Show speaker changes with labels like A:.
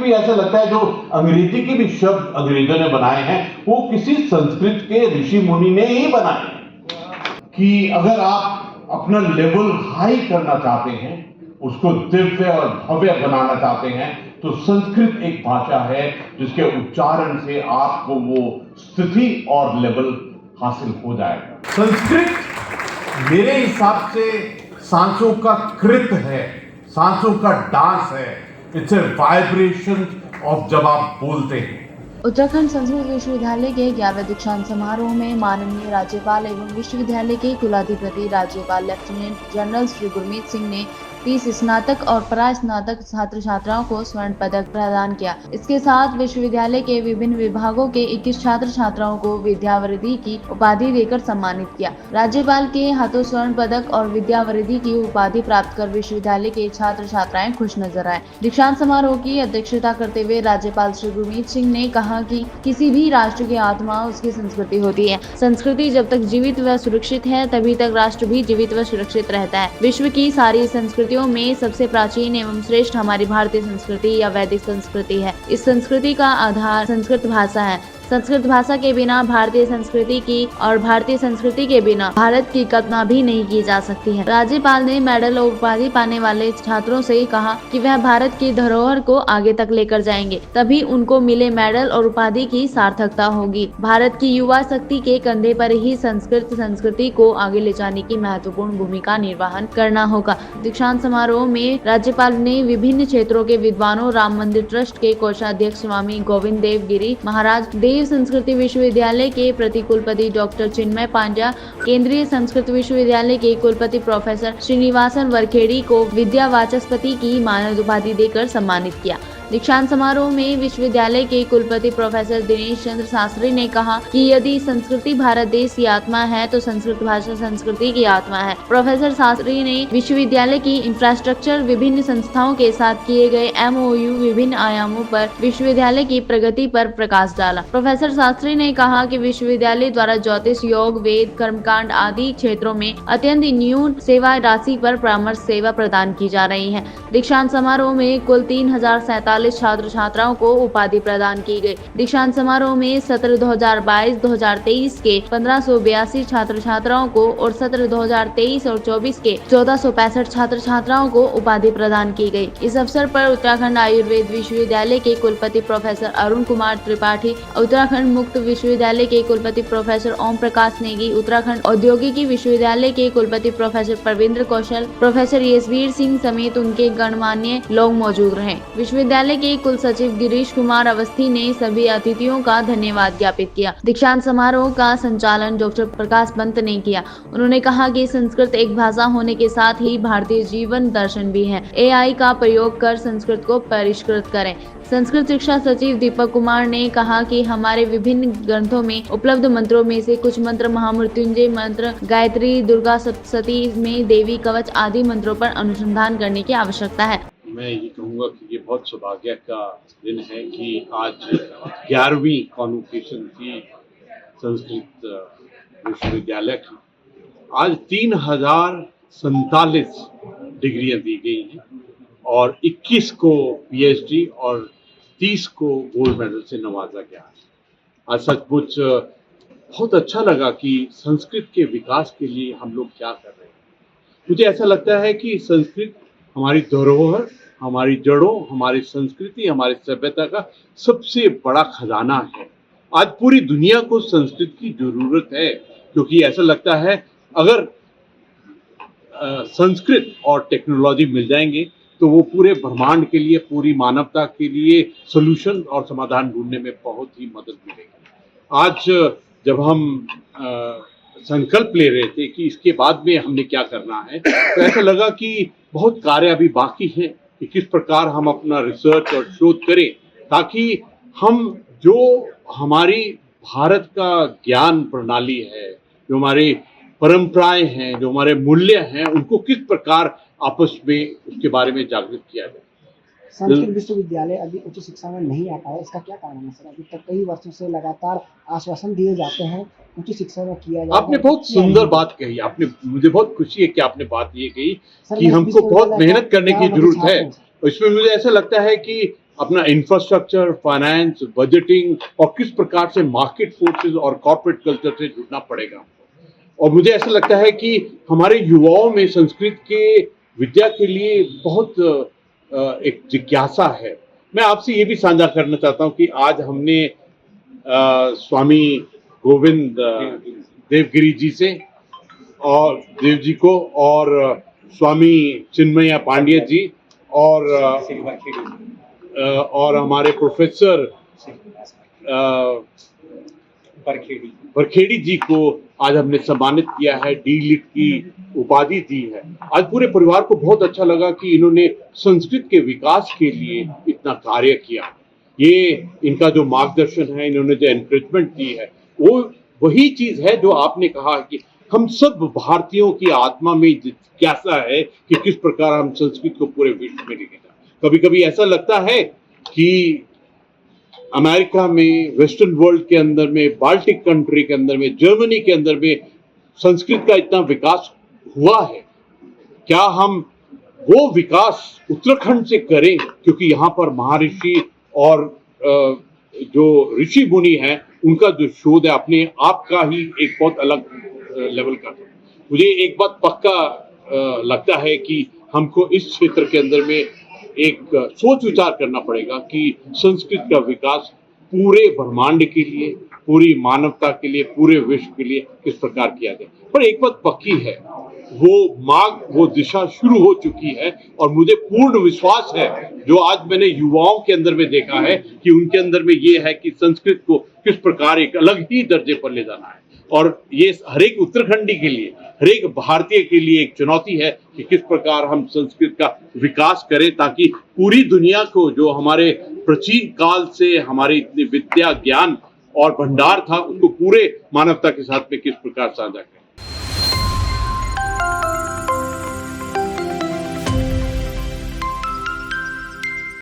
A: भी ऐसा लगता है जो अंग्रेजी के भी शब्द अंग्रेजों ने बनाए हैं वो किसी संस्कृत के ऋषि मुनि ने ही बनाए कि अगर आप अपना लेवल हाई करना चाहते हैं, उसको दिव्य और भव्य बनाना चाहते हैं, तो संस्कृत एक भाषा है जिसके उच्चारण से आपको वो स्थिति और लेवल हासिल हो जाएगा। संस्कृत मेरे हिसाब से सांसों का कृत है, सांसों का डांस है। इट्स ए वाइब्रेशन ऑफ जब आप बोलते हैं।
B: उत्तराखंड संस्कृत विश्वविद्यालय के 11वें दीक्षांत समारोह में माननीय राज्यपाल एवं विश्वविद्यालय के कुलाधिपति राज्यपाल लेफ्टिनेंट जनरल श्री गुरमीत सिंह ने 30 स्नातक और परास्नातक छात्र छात्राओं को स्वर्ण पदक प्रदान किया। इसके साथ विश्वविद्यालय के विभिन्न विभागों के 21 छात्र छात्राओं को विद्यावरिधि की उपाधि देकर सम्मानित किया। राज्यपाल के हाथों स्वर्ण पदक और विद्यावरिधि की उपाधि प्राप्त कर विश्वविद्यालय के छात्र छात्राएं खुश नजर आए। दीक्षांत समारोह की अध्यक्षता करते हुए राज्यपाल श्री गुरमीत सिंह ने कहा कि किसी भी राष्ट्र की आत्मा उसकी संस्कृति होती है। संस्कृति जब तक जीवित व सुरक्षित है तभी तक राष्ट्र भी जीवित व सुरक्षित रहता है। विश्व की सारी संस्कृतियों में सबसे प्राचीन एवं श्रेष्ठ हमारी भारतीय संस्कृति या वैदिक संस्कृति है। इस संस्कृति का आधार संस्कृत भाषा है। संस्कृत भाषा के बिना भारतीय संस्कृति की और भारतीय संस्कृति के बिना भारत की कल्पना भी नहीं की जा सकती है। राज्यपाल ने मेडल और उपाधि पाने वाले छात्रों से कहा कि वह भारत की धरोहर को आगे तक लेकर जाएंगे, तभी उनको मिले मेडल और उपाधि की सार्थकता होगी। भारत की युवा शक्ति के कंधे पर ही संस्कृति को आगे ले जाने की महत्वपूर्ण भूमिका निर्वहन करना होगा। दीक्षांत समारोह में राज्यपाल ने विभिन्न क्षेत्रों के विद्वानों, राम मंदिर ट्रस्ट के कोषाध्यक्ष स्वामी गोविंद देव गिरी महाराज, देव संस्कृति विश्वविद्यालय के प्रतिकुलपति डॉक्टर चिन्मय पांड्या, केंद्रीय संस्कृत विश्वविद्यालय के कुलपति प्रोफेसर श्रीनिवासन वरखेड़ी को विद्या वाचस्पति की मानद उपाधि देकर सम्मानित किया। दीक्षांत समारोह में विश्वविद्यालय के कुलपति प्रोफेसर दिनेश चंद्र शास्त्री ने कहा कि यदि संस्कृति भारत देश की आत्मा है तो संस्कृत भाषा संस्कृति की आत्मा है। प्रोफेसर शास्त्री ने विश्वविद्यालय की इंफ्रास्ट्रक्चर, विभिन्न संस्थाओं के साथ किए गए MOU, विभिन्न आयामों पर विश्वविद्यालय की प्रगति पर प्रकाश डाला। प्रोफेसर शास्त्री ने कहा कि विश्वविद्यालय द्वारा ज्योतिष, योग, वेद, कर्मकांड आदि क्षेत्रों में अत्यंत न्यून सेवा राशि पर परामर्श सेवा प्रदान की जा रही है। दीक्षांत समारोह में कुल 3047 छात्र छात्राओं को उपाधि प्रदान की गई। दीक्षांत समारोह में सत्र 2022-2023 के 1582 छात्र छात्राओं को और सत्र 2023 और 24 के 1465 छात्र छात्राओं को उपाधि प्रदान की गई। इस अवसर पर उत्तराखंड आयुर्वेद विश्वविद्यालय के कुलपति प्रोफेसर अरुण कुमार त्रिपाठी, उत्तराखंड मुक्त विश्वविद्यालय के कुलपति प्रोफेसर ओम प्रकाश नेगी, उत्तराखंड औद्योगिकी विश्वविद्यालय के कुलपति प्रोफेसर प्रविंद्र कौशल, प्रोफेसर यशवीर सिंह समेत उनके गणमान्य लोग मौजूद रहे। विश्वविद्यालय के कुल सचिव गिरीश कुमार अवस्थी ने सभी अतिथियों का धन्यवाद ज्ञापित किया। दीक्षांत समारोह का संचालन डॉक्टर प्रकाश पंत ने किया। उन्होंने कहा कि संस्कृत एक भाषा होने के साथ ही भारतीय जीवन दर्शन भी है। AI का प्रयोग कर संस्कृत को परिष्कृत करें। संस्कृत शिक्षा सचिव दीपक कुमार ने कहा कि हमारे विभिन्न ग्रंथों में उपलब्ध मंत्रों में से कुछ मंत्र महामृत्युंजय मंत्र, गायत्री, दुर्गा सप्तशती में देवी कवच आदि मंत्रों पर अनुसंधान करने की आवश्यकता है।
C: मैं ये कहूँगा कि ये बहुत सौभाग्य का दिन है कि आज 11वीं कॉन्वोकेशन थी संस्कृत विश्वविद्यालय की। आज 3047 डिग्रियां दी गई हैं और 21 को PhD और 30 को गोल्ड मेडल से नवाजा गया है। आज सचमुच बहुत अच्छा लगा कि संस्कृत के विकास के लिए हम लोग क्या कर रहे हैं। मुझे ऐसा लगता है कि संस्कृत हमारी धरोहर, हमारी जड़ों, हमारी संस्कृति, हमारी सभ्यता का सबसे बड़ा खजाना है। आज पूरी दुनिया को संस्कृत की जरूरत है, क्योंकि ऐसा लगता है अगर संस्कृत और टेक्नोलॉजी मिल जाएंगे तो वो पूरे ब्रह्मांड के लिए, पूरी मानवता के लिए सॉल्यूशन और समाधान ढूंढने में बहुत ही मदद मिलेगी। आज जब हम संकल्प ले रहे थे कि इसके बाद में हमने क्या करना है, तो ऐसा लगा कि बहुत कार्य अभी बाकी है कि किस प्रकार हम अपना रिसर्च और शोध करें ताकि हम जो हमारी भारत का ज्ञान प्रणाली है, जो हमारी परंपराएं हैं, जो हमारे मूल्य हैं, उनको किस प्रकार आपस में उसके बारे में जागृत किया जाए।
D: संस्कृत विश्वविद्यालय अभी उच्च शिक्षा में नहीं आ पाया, इसका क्या कारण है सर? अभी तक कई वर्षों से लगातार आश्वासन दिए जाते हैं उच्च शिक्षा में किया जाए।
C: आपने बहुत सुंदर बात कही, आपने, मुझे बहुत खुशी है कि आपने बात ये कही कि हमको बहुत मेहनत करने की जरूरत है। इसमें मुझे ऐसा लगता है कि अपना इंफ्रास्ट्रक्चर, फाइनेंस, बजटिंग और किस प्रकार से मार्केट फोर्सेस और कॉर्पोरेट कल्चर से जुड़ना पड़ेगा। और मुझे ऐसा लगता है कि हमारे युवाओं में संस्कृत के विद्या के लिए बहुत एक जिज्ञासा है। मैं आपसे ये भी साझा करना चाहता हूँ कि आज हमने स्वामी गोविंद देवगिरी जी से और देव जी को और स्वामी चिन्मया पांड्या जी और हमारे प्रोफेसर बरखेड़ी जी को आज हमने सम्मानित किया है, डी लिट की उपाधि दी है। आज पूरे परिवार को बहुत अच्छा लगा कि इन्होंने संस्कृत के विकास के लिए इतना कार्य किया। ये इनका जो मार्गदर्शन है, इन्होंने जो एनकरेजमेंट दी है, वो वही चीज है जो आपने कहा कि हम सब भारतीयों की आत्मा में जिज्ञासा है कि किस प्रकार हम संस्कृत को पूरे विश्व में लेके जाए। कभी कभी ऐसा लगता है कि अमेरिका में, वेस्टर्न वर्ल्ड के अंदर में, बाल्टिक कंट्री के अंदर में, जर्मनी के अंदर में संस्कृत का इतना विकास हुआ है। क्या हम वो विकास उत्तराखंड से करें? क्योंकि यहाँ पर महर्षि और जो ऋषि मुनि हैं, उनका जो शोध है अपने आप का ही एक बहुत अलग लेवल का। मुझे एक बात पक्का लगता है कि हमको इस क्षेत्र के अंदर में एक सोच विचार करना पड़ेगा कि संस्कृत का विकास पूरे ब्रह्मांड के लिए, पूरी मानवता के लिए, पूरे विश्व के लिए किस प्रकार किया जाए। पर एक बात पक्की है, वो दिशा शुरू हो चुकी है और मुझे पूर्ण विश्वास है, जो आज मैंने युवाओं के अंदर में देखा है कि उनके अंदर में ये है कि संस्कृत को किस प्रकार एक अलग ही दर्जे पर ले जाना है। और ये हरेक उत्तराखंडी के लिए, हरेक भारतीय के लिए एक चुनौती है कि किस प्रकार हम संस्कृत का विकास करें, ताकि पूरी दुनिया को जो हमारे प्राचीन काल से हमारी इतनी विद्या, ज्ञान और भंडार था, उसको पूरे मानवता के साथ में किस प्रकार साझा करें।